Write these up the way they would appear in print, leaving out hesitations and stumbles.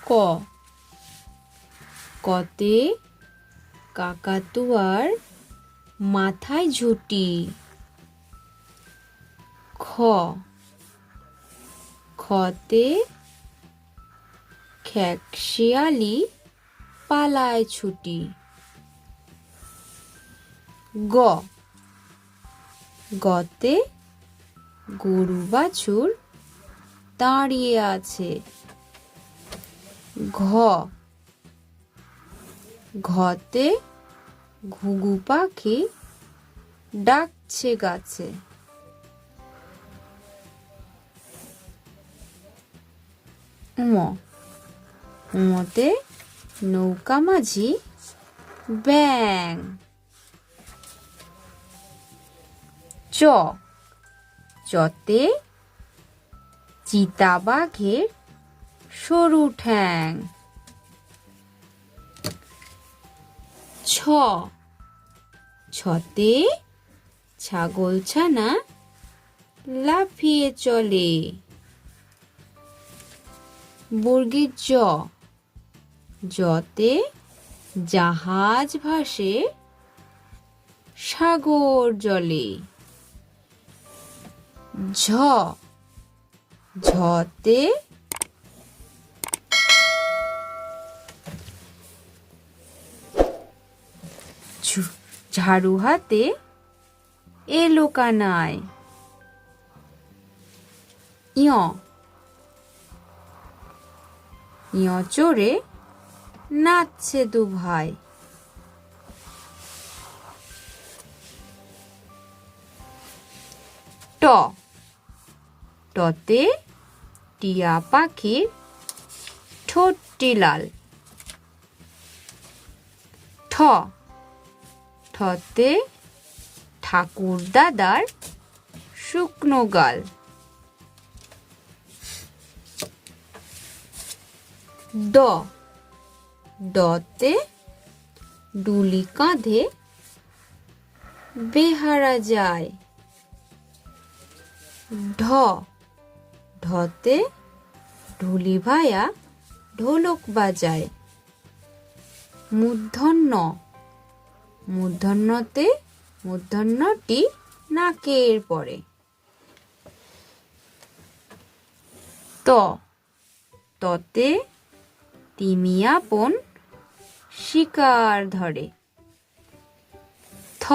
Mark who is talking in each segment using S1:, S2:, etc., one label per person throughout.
S1: ক, কতে কাকাতুয়ার মাথায় ঝুঁটি। খ, খতে খেকশিয়ালি পালায় ছুটি। গ, গতে গরু বাছুর দাঁড়িয়ে আছে। ঘ, ঘতে ঘুঘু পাখি ডাকছে গাছে। ম, মতে নৌকা মাঝি ব্যাঙ। চ, চতে চিতাবাঘের সরু ঠ্যাং। ছ, ছতে ছাগলছানা লাফিয়ে চলে। বর্গীর জ, জতে জাহাজ ভাসে সাগর জলে। ঝ, ঝতে ঝাড়ু হাতে এলো কানাই। ইয়, ইয় চড়ে নাচছে দু ভাই। ট, টতে টিয়া পাখির ঠোঁটটি লাল। ঠ, ঠতে ঠাকুর দাদার শুকনো গাল। ড, ডতে ডুলি কাঁধে বেহারা যায়। ঢ, ঢতে ঢুলি ভায়া ঢোলক বাজায়। মূর্ধন্য, মূর্ধন্যতে মূর্ধন্যটি নাকের পরে। ত, ততে তিমি আপন শিকার ধরে। থ,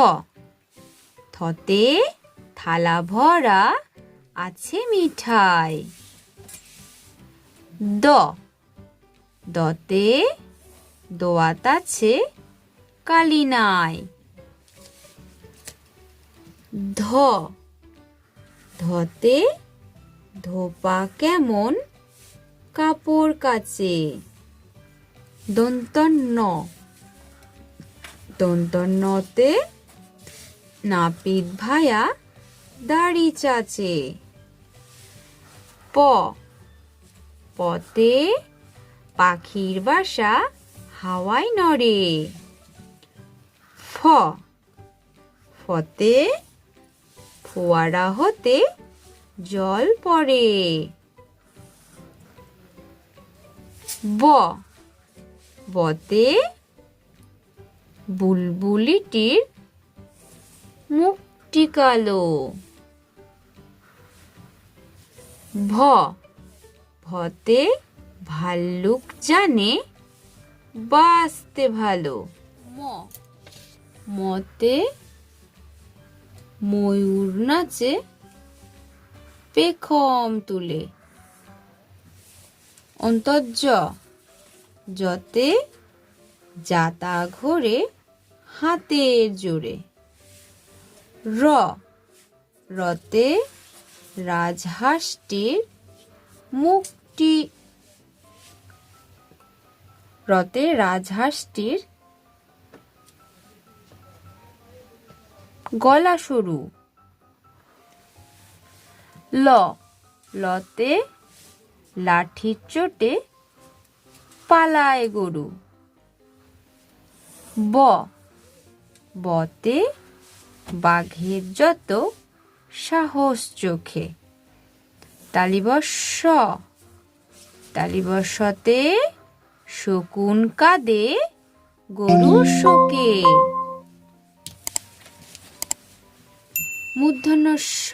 S1: থতে থালা ভরা আছে মিঠাই। দ, দতে দোয়াত আছে কালি নাই। ধ, ধতে ধোপা কেমন কাপড় কাচে। দন্তন্য, দন্তন্যতে নাপিত ভায়া দাড়ি চাচে। প, পতে পাখির বাসা হাওয়ায় নড়ে। ফ, ফতে ফোয়ারা হতে জল পড়ে। ব, বতে বুলবুলিটির মুখটি কালো। ভ, ভতে ভাল্লুক জানে বাঁচতে ভালো। ম, মতে ময়ূর নাচে পেখম তুলে। অন্তর্য, যতে জাতা ঘোরে হাতের জোরে। র, রতে রাজহাঁসটির মুখটি, রতে রাজহাঁসটির গলা সরু। ল, লতে লাঠির চোটে পালায় গরু। ব, বতে বাঘের যত সাহস চোখে। তালিবস্য, তালিবস্যতে শকুন কাঁদে গরুর শোকে। মূর্ধন্য ষ,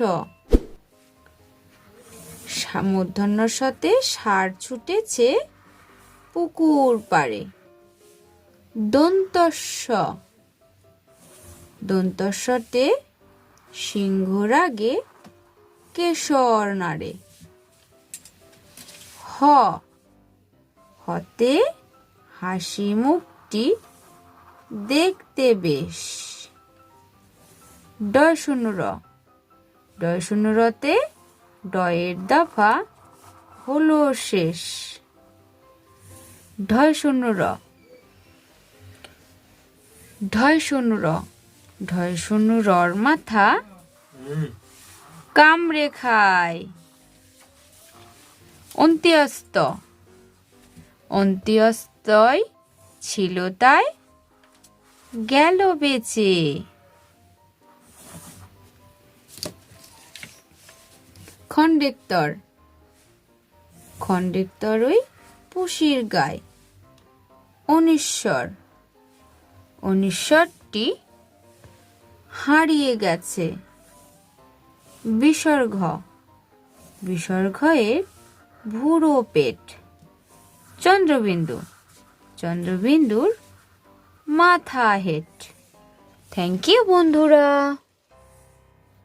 S1: মূর্ধন্য ষতে ষাঁড় ছুটেছে পুকুর পাড়ে। দন্ত স, দন্ত সতে সিংহ রাগে কেশর নাড়ে। হ, হতে হাসি মুখটি দেখতে বেশ। ডয় শূন্য র, ডয় শূন্য রতে ডয়ের দফা হলো শেষ। ঢয় শূন্য র, ঢয় শূন্য র, ঢয় শূন্য রর মাথা কামড়ে খায়। অন্ত্যস্ত, অন্ত্যস্তয় ছিল তাই গেল বেঁচে। খণ্ডেক্তর, খণ্ডেক্তরই পুষির গায়। অনিশ্বর, অনিশ্বরটি হারিয়ে গেছে। বিসর্গ, বিসর্গের ভুরো পেট। চন্দ্রবিন্দু, চন্দ্রবিন্দুর মাথা হেট। থ্যাংক ইউ বন্ধুরা।